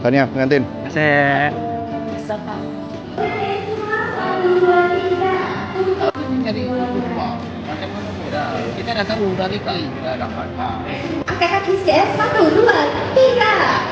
Tahniah pengantin. Saya kita dah tahu dari kali dah dapat. Angkat kaki sikit 1, 2, 3.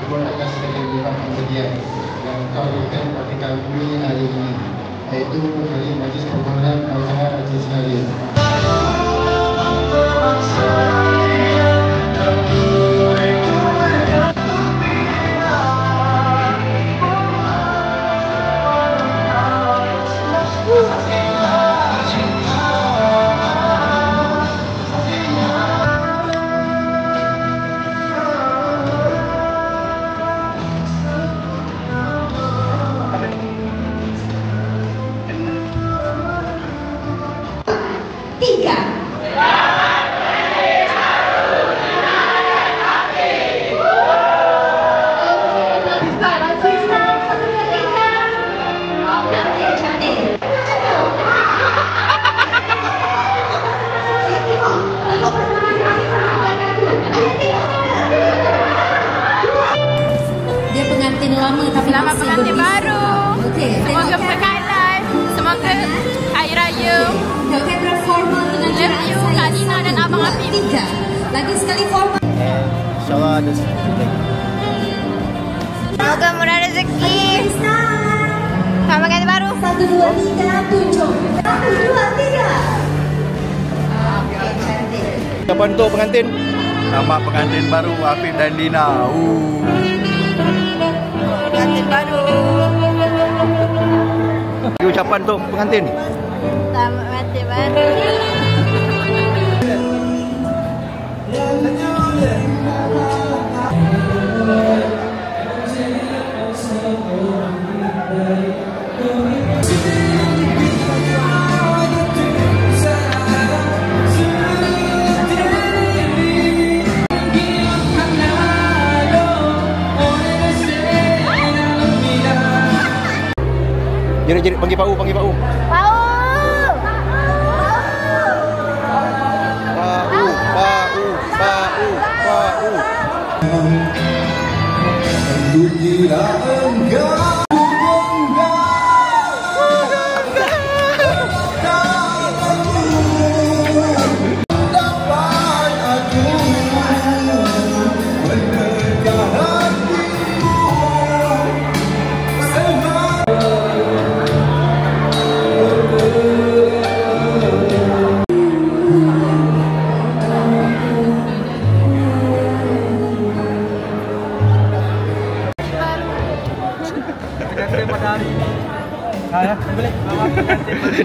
Terima kasih kepada pihak penyedia yang telah memberikan pada kami hari ini, iaitu dari Majlis Permohonan Acara Aceh Senayan. Dia pengantin lama tapi Selamat masih pengantin berbisa. baru. Okey, Semoga berkekalan. Semoga Hari Raya. Tengok kamera formal pengantin Love you, Kak Dina dan Abang Afif. 3. Lagi sekali formal. InsyaAllah ada sedikit lagi. Semoga murah rezeki. Selamat pengantin baru. 1, 2, 3, tunjuk. 1, 2, 3. Okey, cantik. Ucapan untuk pengantin. Selamat pengantin baru Afif dan Dina. Pengantin baru. Ucapan untuk pengantin. Selamat pengantin baru. Jerit-jerit panggil Pak U, panggil Pak U. Pau. Pak U, Pak U, Pak U, Pak U. Dunia engkau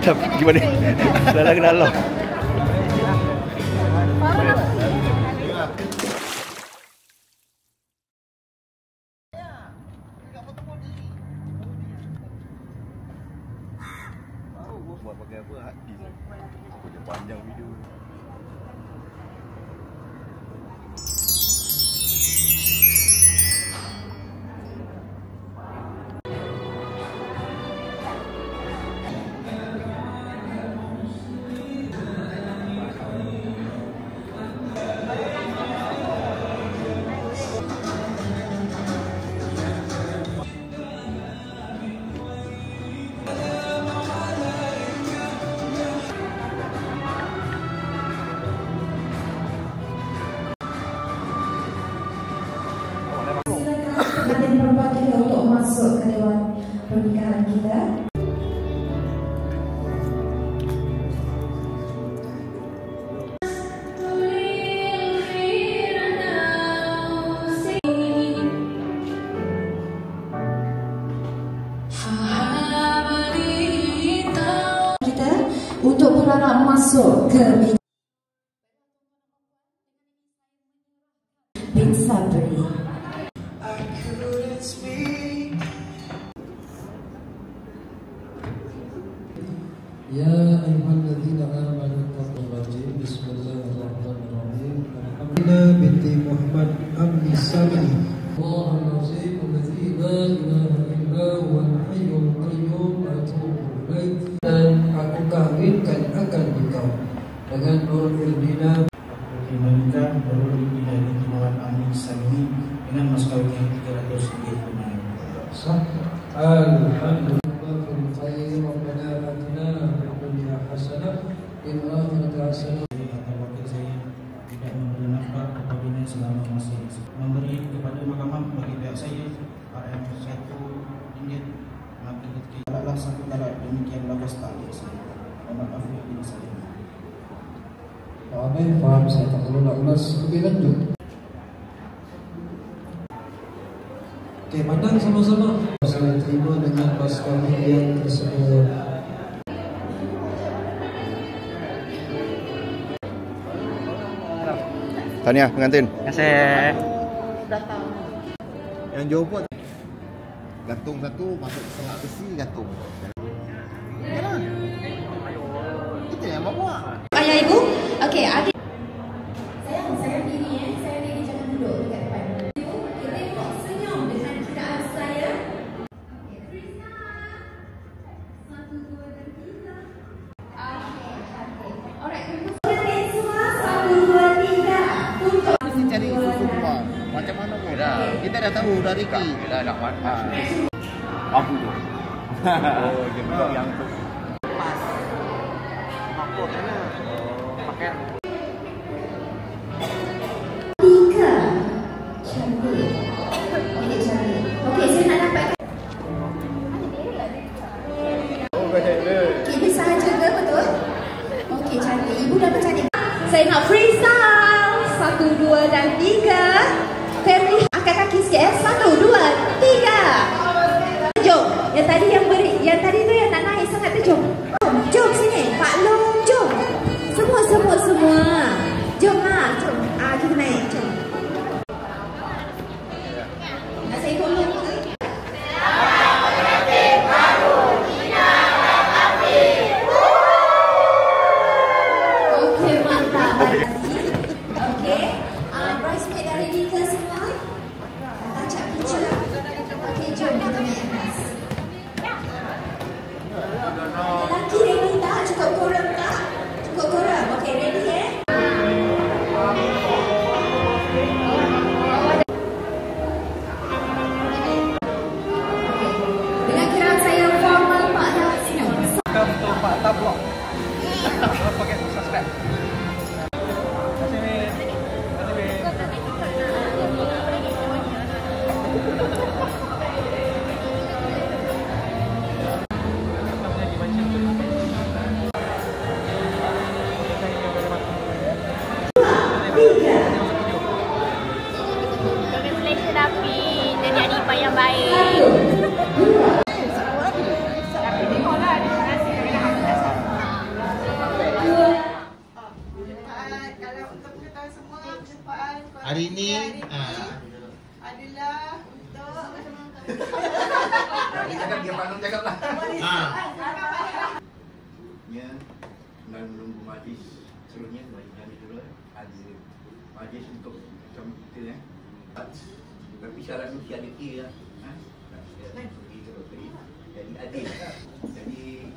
Tapi gimana? Dah kenal Allah. Buat pakai apa? Hati. Punya panjang video. berharap masuk ke meja bin Sabri. Ya ayyuhalladzina amanu taqullaha bismillahirrahmanirrahim. Alhamdulillah binti Muhammad Amni Sami. Allahul azim alladzi la ilaha illa huwal hayyul qayyum atubu ilaih. Dan aku kawinkan akan engkau dengan Nurul Irdina Menikah Nurul Irdina binti Muhammad Amni Sami dengan mas kawin yang 300 ringgit tunai. sah. Alhamdulillah fil khair wa rabbana atina fid dunya hasanah wa fil akhirati hasanah. Wakil saya tidak memberi nafkah kepadanya selama masih memberi kepada mahkamah bagi pihak saya RM1 ringgit maka ketika adalah satu kali demikian lakas tali saya. Mohon maaf bila saya. Faham, saya tak perlu nak ulas lebih lanjut. Okey, pandang sama-sama. Saya terima dengan mas kawin yang tersebut. Tahniah pengantin. Terima kasih. Yang jauh pun gantung satu masuk ke selang besi gantung. Yalah. Kita yang bawa. Ayah ibu? Okey, adik. Saya diri jangan duduk dekat depan. Ibu, kita tengok senyum dengan kiraan saya. Okey, Krishna. 1, 2 dan 3. Okey. Alright, kita semua 1, 2, 3. Untuk Mesti cari susu keluar. Macam mana pun dah. Kita dah tahu dah Ricky. Dah nak makan. Aku tu. Oh, dia betul yang tu. Pas. Makot sana. Pakai Tiga. Cantik. Okey, cantik. Okey, saya nak dapatkan. Okey, ini sahaja ke betul? Okey, cantik. Ibu dah bercantik. Saya nak freestyle. 1, 2 dan 3. Family angkat kaki sikit 1, 2, 3. Jom. Yang tadi tu yang tak naik sangat tu jom. Jom sini. Pak Long, jom. Semua. Jomlah, jom. Kita naik, jom. Nak saya tolong ke? Okey, mantap. Okey. Bridesmaid dah ready ke semua? Touch up picture. Okey, jom kita naik atas. Lelaki ready tak? Cukup korang tak? Cukup korang. Okey, ready eh? Dengan kiraan saya formal Pak dah senyum. Untuk Pak Tablok. Pakai subscribe. Congratulations Dafi. Jadi adik ipar yang baik. Dafi tengok lah. Terima kasih kerana hampa sama. Kalau untuk mengetahui semua perjumpaan hari ini adalah untuk dia pandang cakaplah. Ya, dan menunggu majlis seterusnya bagi dulu ada majlis untuk macam kita ya. Tapi syarat mesti ada A lah. Jadi adil. Jadi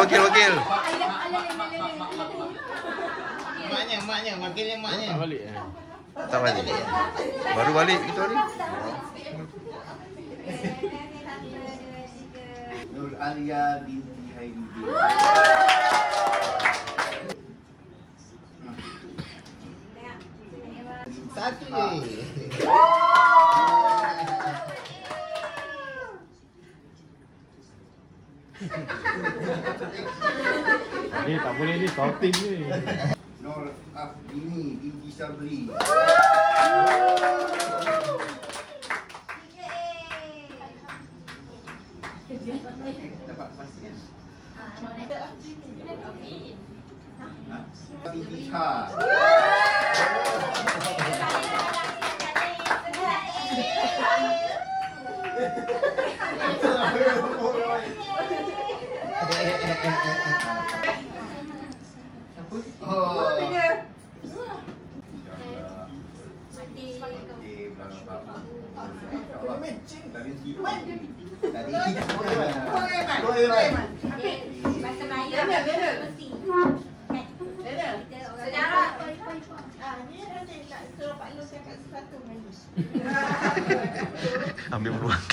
Wakil. maknya. Tak balik. Tak balik. Baru balik itu hari. Nur Alia binti Haidudin. Satu je. Tak boleh ni, shouting ni. Nur Afdini binti Sabri. Dapat pasti kan? Binti Shah. Ambil peluang.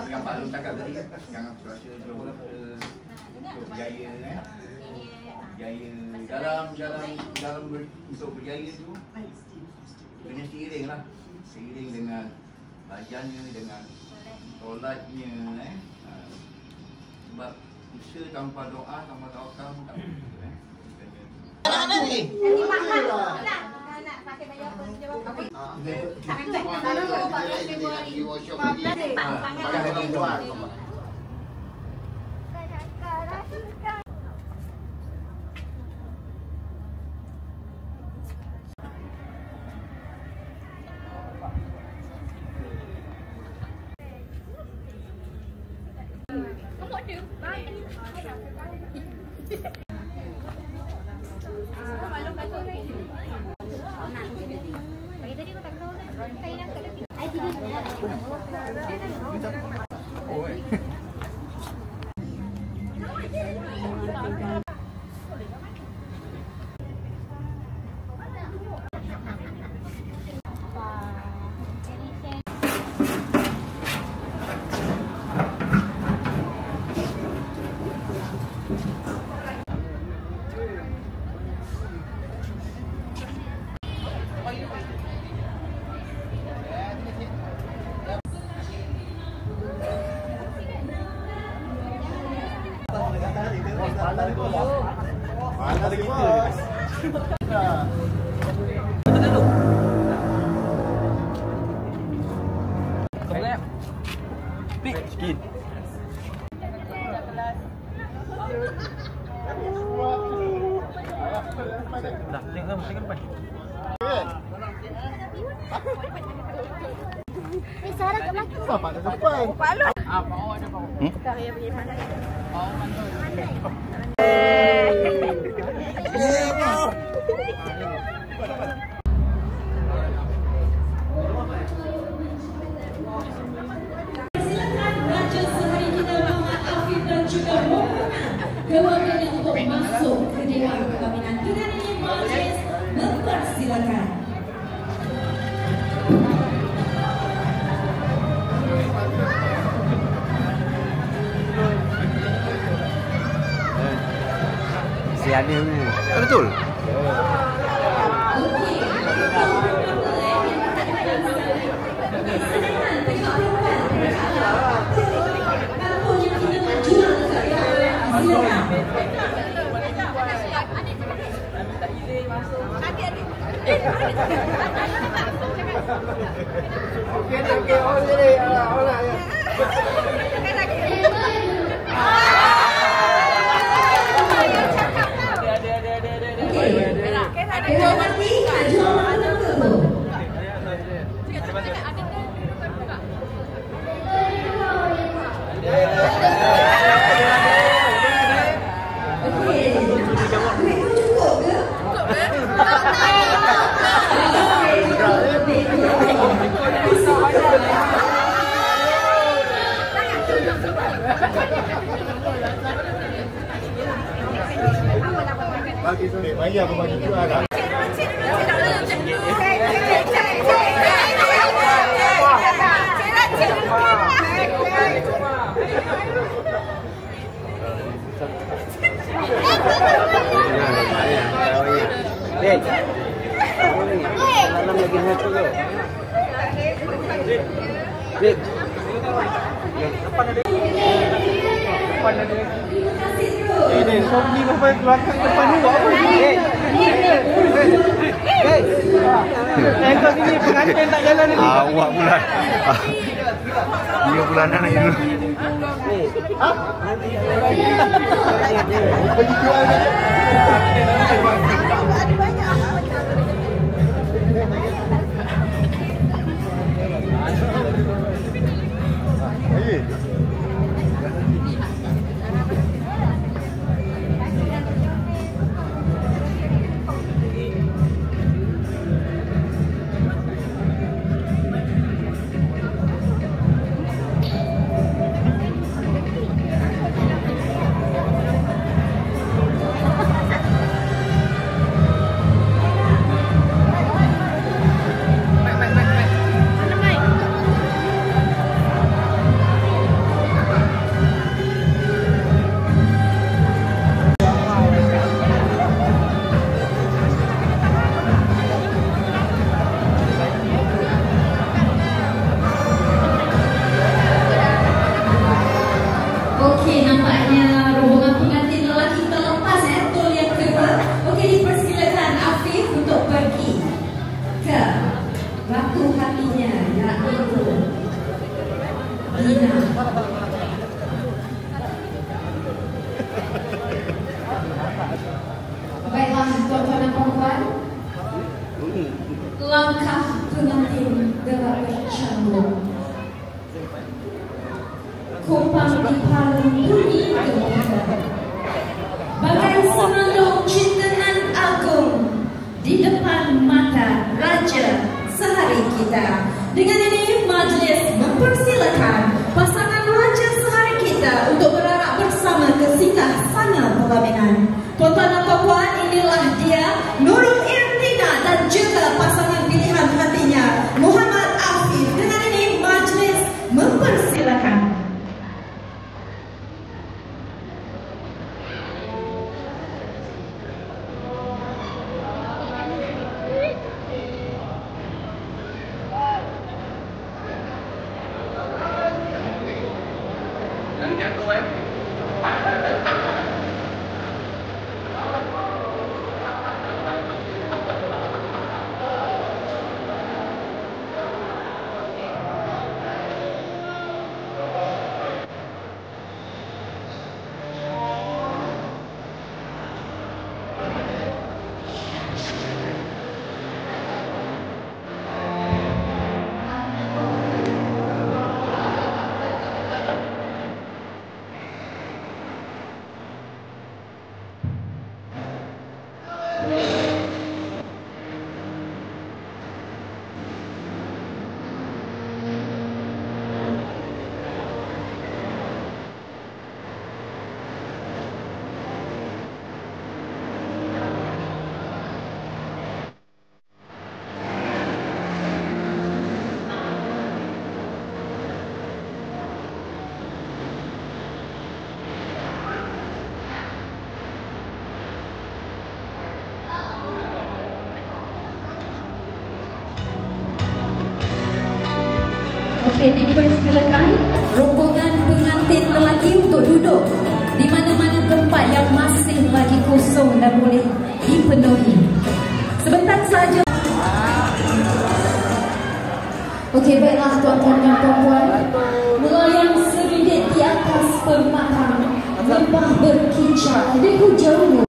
Yang Pak Long cakap tadi, yang aku rasa berjaya berjaya dalam untuk berjaya tu kena seiring lah, seiring dengan bajannya, dengan solatnya sebab usaha tanpa doa, tanpa tawakal tak boleh Mana ni? Nanti makan nak pakai baju apa sejauh apa? Sikit. Dah, tengok depan. Sarah kat belakang. Bapak kat depan. Pak Long. Pak awak ada Pak. Tak payah pergi mana. Silakan raja sehari kita Muhammad Afif dan juga rombongan keluarganya untuk masuk ke Dewan Pembinaan Tunarungu Majlis. Mempersilakan. Si ada ni. Betul. Okey, on je ni. On lah ya. Bagi tu ni, bagi apa bagi tu ada. Dek. Chicken satu je. Bib. Depan ada. Depan ada. Ini Sofi apa belakang depan ni buat apa? Kau sini pengantin tak jalan ni. Awak pula. 3 bulanan lagi dulu. Ha? Bagi jual kan? Baiklah tuan-tuan dan puan-puan, langkah pengantin gerak bercambuk, kumpang di palung bunyi gembira, bagai senandung cintanan agung di depan mata raja sehari kita. Dengan ini majlis mempersilakan pasangan raja sehari kita untuk berarak bersama ke singgah sana pelaminan. Tuan-tuan dan puan-puan, inilah dia Nurul Irtina dan juga pasangan pilihan hatinya Muhammad Afif. Dengan ini majlis mempersilakan. Okey, dipersilakan rombongan pengantin lelaki untuk duduk di mana-mana tempat yang masih lagi kosong dan boleh dipenuhi. Sebentar saja. Okey, baiklah tuan-tuan dan puan-puan, melayang seridit di atas permata, lembah berkicau di hujung.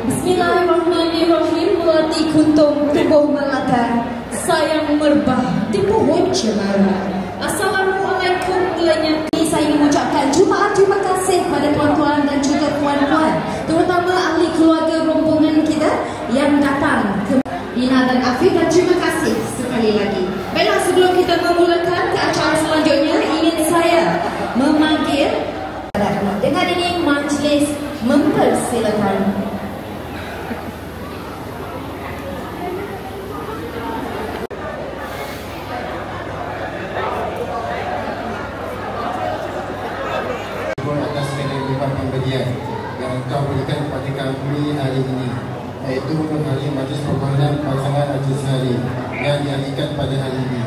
Bismillahirrahmanirrahim. Melati kuntum tubuh melata, sayang merbah di pohon cemara. Assalamualaikum mulanya. Saya mengucapkan jumaat terima kasih kepada tuan-tuan dan juga puan-puan, terutama ahli keluarga rombongan kita yang datang ke Ina dan Afif, dan terima kasih sekali lagi. Baiklah, sebelum kita memulakan ke acara selanjutnya, ingin saya memanggil dengan ini majlis mempersilakan. Atas pemberian yang kau berikan kepada kami hari ini. iaitu hari majlis permohonan pasangan Haji Sehari yang diadakan pada hari ini.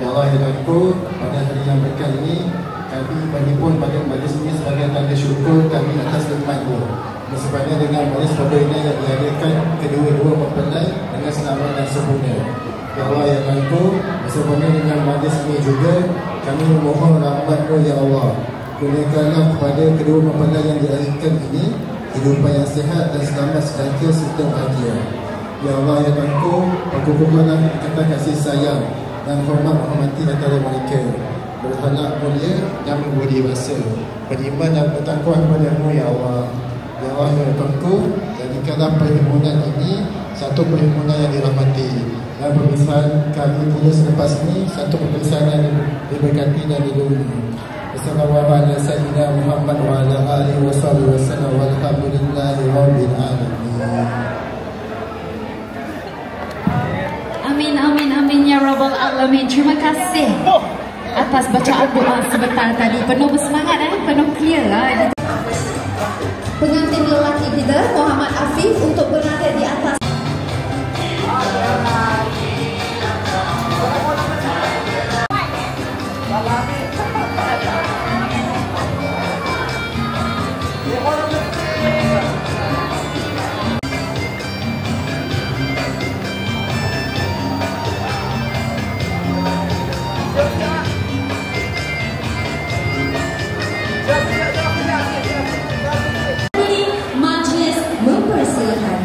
Ya Allah ya Tuhanku, pada hari yang berkah ini kami berhimpun pada majlis ini sebagai tanda syukur kami atas nikmat-Mu. Bersempena dengan majlis perdana yang diadakan kedua-dua mempelai dengan selamat dan sempurna. Ya Allah ya Tuhanku, bersempena dengan majlis ini juga kami memohon rahmat-Mu ya Allah. Kurniakanlah kepada kedua mempelai yang diadakan ini kehidupan yang sihat dan selamat sejahtera serta bahagia. Ya Allah ya Tuhanku, perkukuhkanlah kata kasih sayang dan hormati antara mereka. Berhalak mulia dan membudi rasa, beriman dan bertakwa kepada-Mu ya Allah. Ya Allah ya Tuhanku, jadikanlah perhimpunan ini satu perhimpunan yang dirahmati, dan pemisahan kami pula selepas ini satu pemisahan yang diberkati dan dilindungi. Wassalamualaikum warahmatullahi Muhammad wa ala alihi wasallam walhamdulillahi rabbil alamin. Amin, amin, amin ya Rabbal Alamin. Terima kasih atas bacaan doa sebentar tadi. Penuh bersemangat, penuh clear. Pengantin lelaki kita Muhammad Afif untuk berada di atas. Majlis mempersilakan.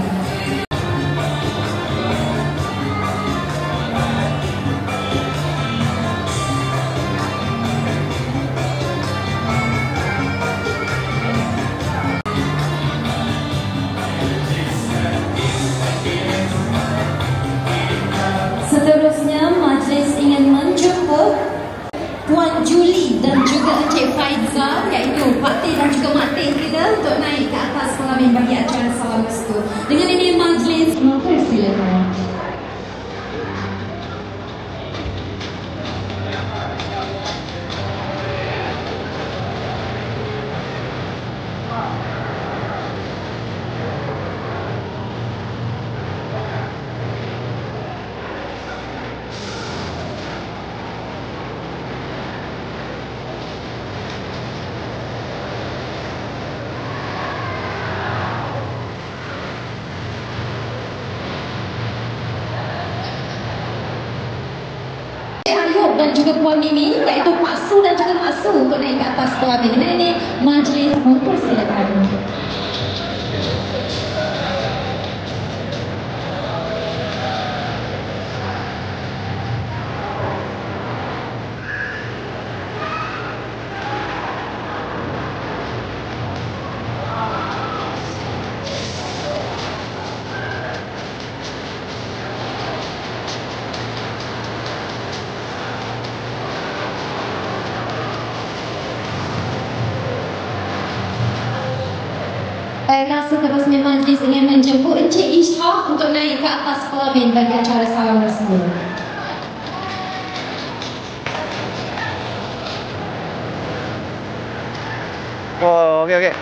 Seterusnya majlis ingin menjemput Puan Julie dan juga Encik Faizal, iaitu Pak Teh dan juga Mak Teh kita untuk naik ke atas pelamin bagi acara salam restu. Dengan ini majlis mempersilakan. Dan juga Puan Mimi, iaitu Pak Su dan juga Mak Su untuk naik ke atas pelamin. Dengan ini majlis mempersilakan. Seterusnya majlis ingin menjemput Encik Ishak untuk naik ke atas pelamin bagi acara salam restu. Oh, okey.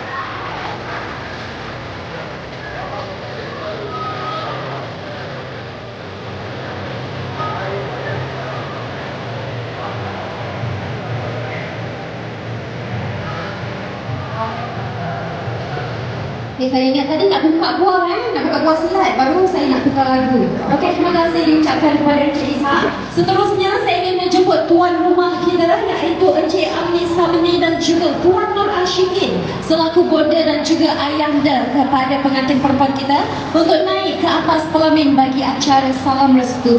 Saya ingat tadi nak buka buah nak buka buah slide, baru saya nak tukar lagu. Okey, terima kasih diucapkan kepada Encik Ishak. Seterusnya saya ingin menjemput tuan rumah kita, iaitu Encik Amni Samni dan juga Puan Nur Ashikin selaku bonda dan juga ayahanda kepada pengantin perempuan kita untuk naik ke atas pelamin bagi acara salam restu.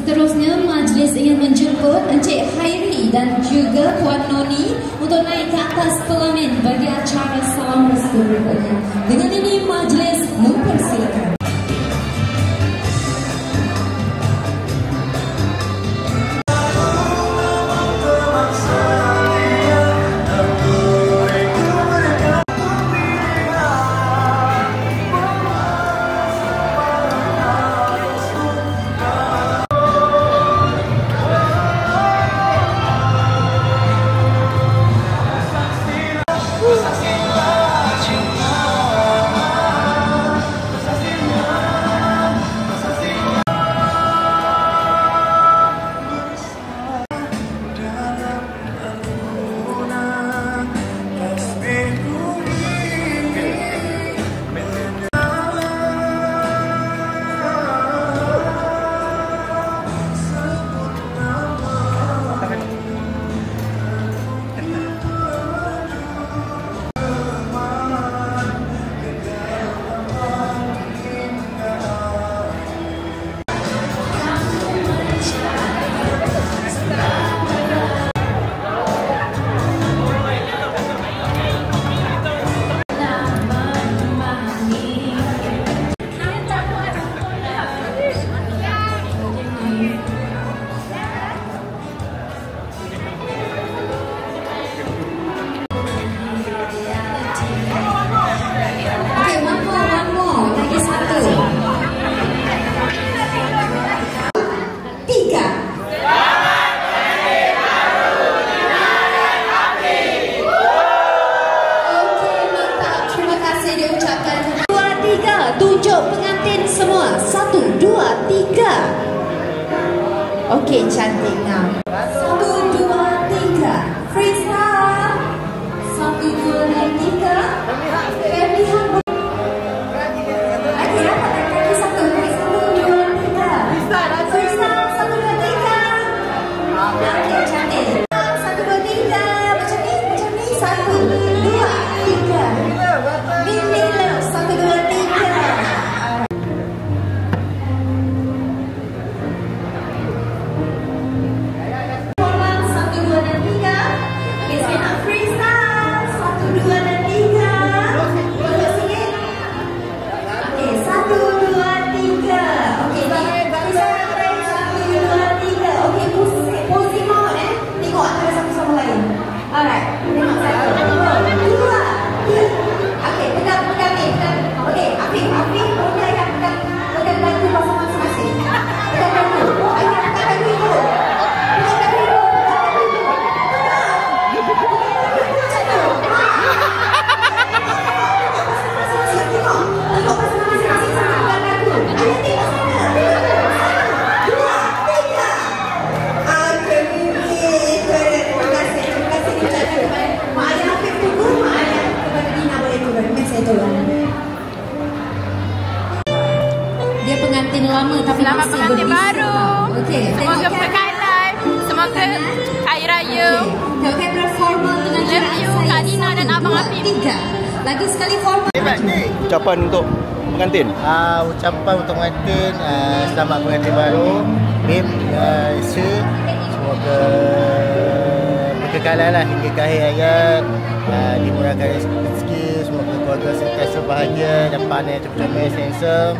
Seterusnya majlis ingin menjemput Encik Khairi dan juga Puan Noni untuk naik ke atas pelamin bagi acara salam restu berikutnya. Dengan ini majlis mempersilakan. Okey, cantik now. 1, 2, 3. Freestyle. 1, 2 dan 3. Family hamba. Okey, dapat tak kaki satu? 1, 2, 3. Freestyle. 1, 2, 3. Okey, cantik. 1, 2, 3. Macam ni, macam ni. 1, 2, 3. Mini love. 1, 2, 3. Dia pengantin lama tapi Selamat masih pengantin berbisa. baru. Okey, Semoga berkaitan. Semoga Hari Raya. Tengok kamera formal dengan Love jarak you, saya. Kak Dina dan 1, Abang 2, Afif. 3. Lagi sekali formal. Ucapan untuk pengantin. Ucapan untuk pengantin, selamat pengantin baru. Bim, Isa, semoga berkekalan lah hingga ke akhir hayat. Dimurahkan rezeki, semoga keluarga sentiasa bahagia, dapat anak yang comel-comel, handsome.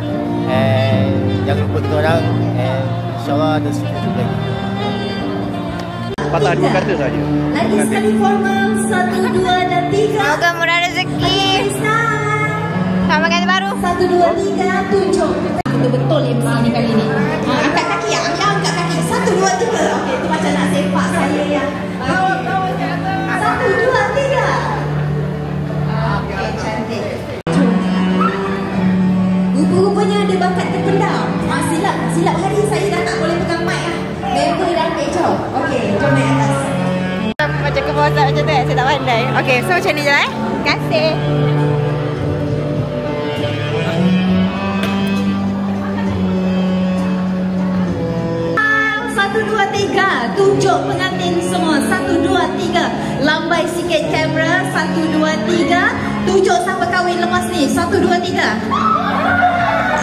Jangan lupa kita orang, insyaAllah ada setuju lagi. Patah dua kata saja. Lagi sekali formal. 1, 2 dan 3. Semoga murah rezeki. Selamat pengantin baru. 1, 2, 3. Tunjuk. Betul-betul MC ni kali ni. Angkat kaki ya. Angkat kaki. 1, 2, 3. Okey, tu macam nak sepak saya ya. 1, 2, 3. Okey, cantik. Rupa-rupanya ada bakat terpendam. Silap hari saya dah tak boleh pegang mic lah. Member dah ambil jom. Okey, jom naik atas. Macam kepuasan macam tu, saya tak pandai. Okay, so macam ni je eh. Terima kasih. 1, 2, 3. Tunjuk pengantin semua. 1, 2, 3. Lambai sikit kamera. 1, 2, 3. Tunjuk siapa kahwin lepas ni. 1, 2, 3.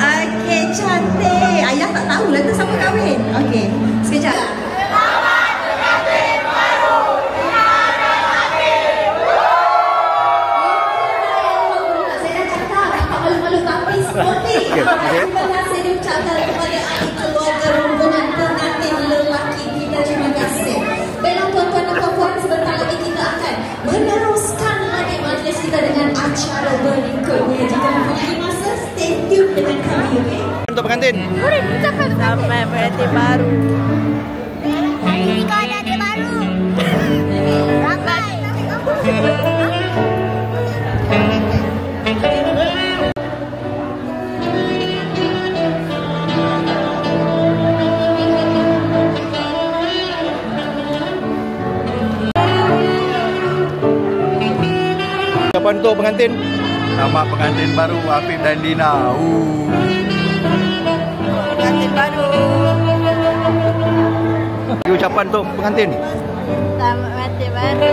Okey, cantik. Ayah tak tahulah tu siapa kahwin. Okey, sekejap. Terima kasih diucapkan kepada ahli keluarga rombongan pengantin lelaki kita. Terima kasih. Baiklah tuan-tuan dan puan-puan, sebentar lagi kita akan meneruskan lagi majlis kita dengan acara berikutnya. Jika mempunyai masa, stay tune dengan kami, okey? Untuk pengantin. Selamat pengantin baru. Hari ni kau ada adik baru. Ramai. Ucapan untuk pengantin. Selamat pengantin baru Afif dan Dina. Pengantin baru. Ucapan untuk pengantin. Selamat pengantin baru.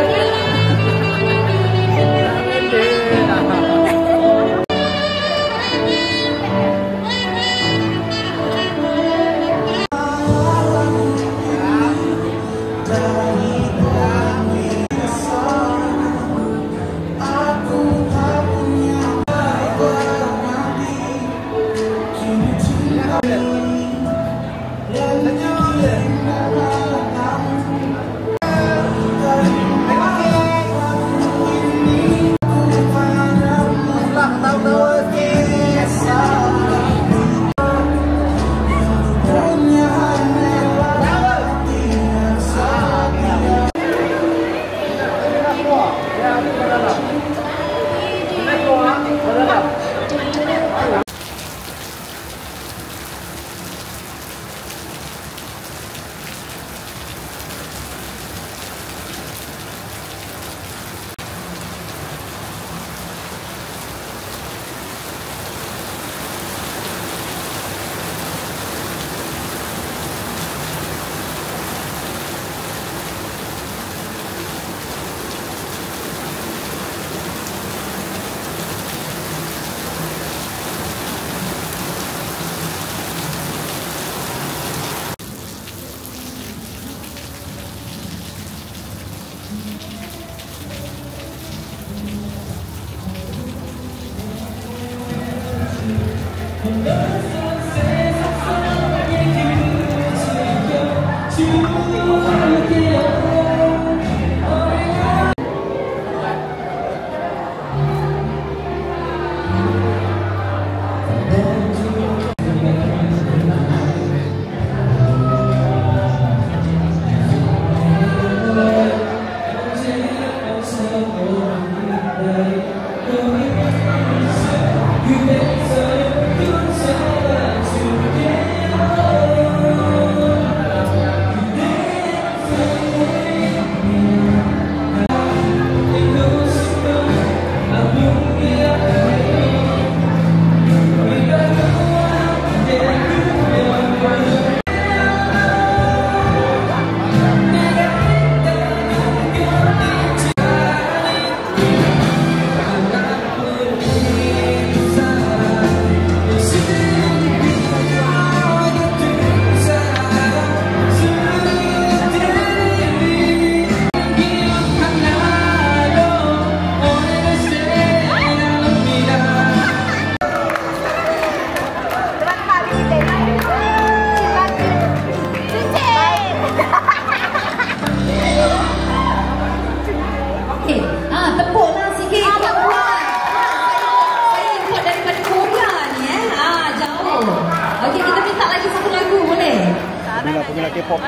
Pergilah K-pop.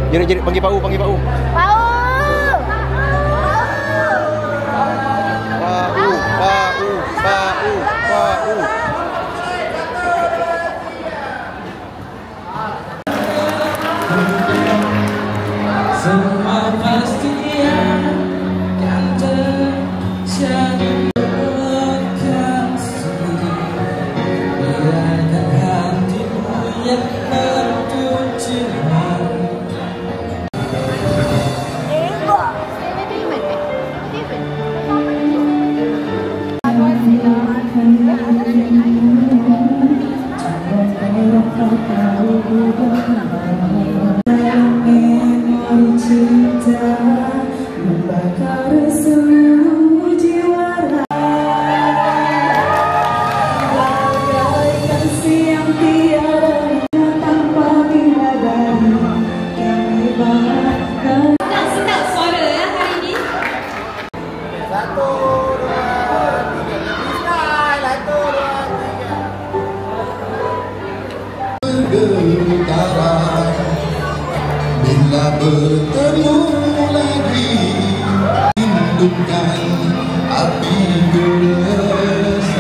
Jerit-jerit panggil Pak U, panggil Pak U. Pak U. Pak U, Pak U, Pak U. Semua pasti akan terjadi. Biarkan hatimu yang tertuju. Membakar seluruh jiwa, bagaikan siang tiada tanpa bidadari. Kami bahkan sedap suara ya hari ini. 1, 2, 3. Bergetar bila bertemu lagi, hidupkan api keresahan,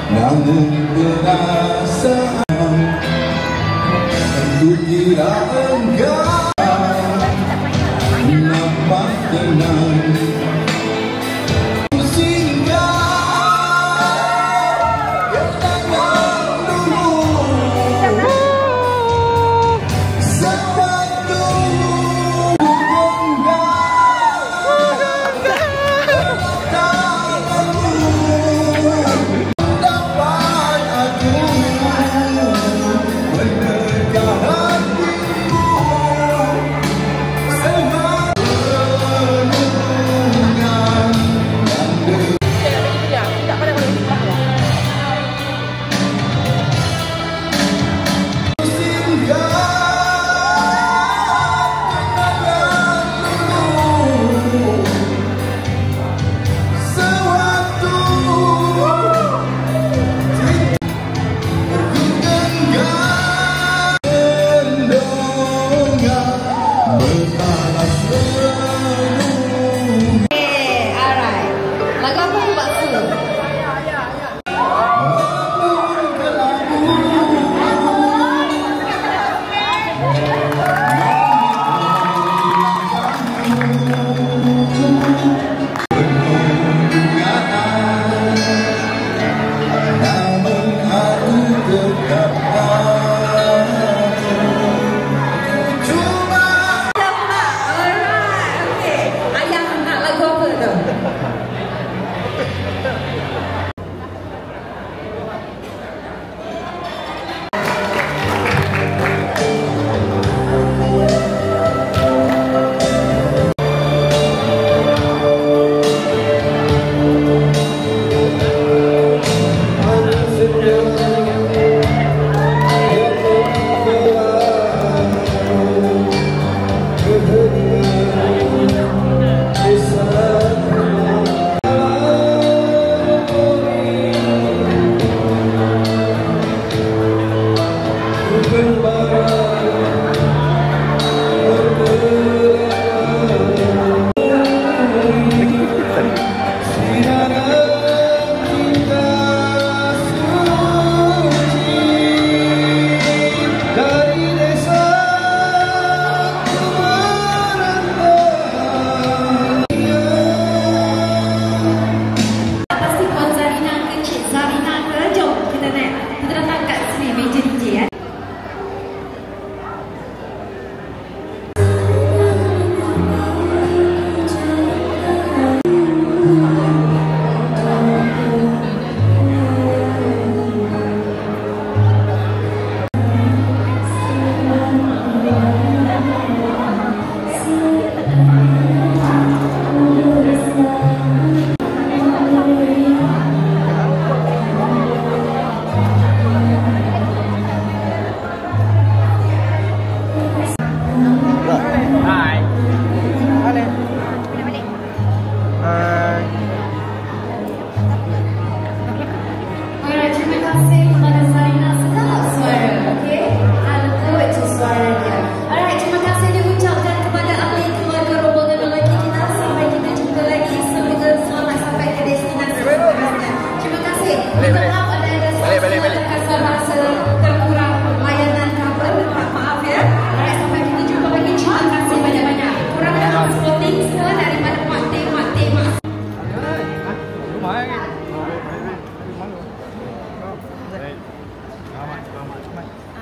namun perasaan untuk kira engkau nampak tenang.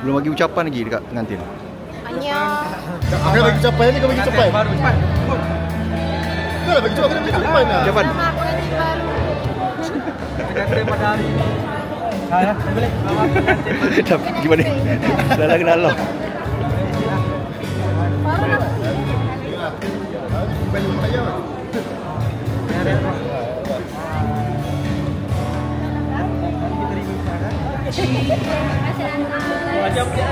Belum bagi ucapan lagi dekat pengantin. Hanya Kau bagi ucapan ni, kau bagi ucapan. Baru cepat. Kau lah bagi ucapan, kau bagi ucapan lah. Ucapan. selamat pengantin baru. Kata pada hari ini. Saya boleh. Selamat pengantin baru. Tapi gimana? Dah kenal lah. Bagi bayar. Macam dia.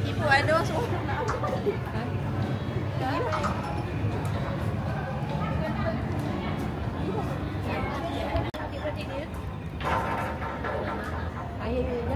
Ibu ada semua. Akhirnya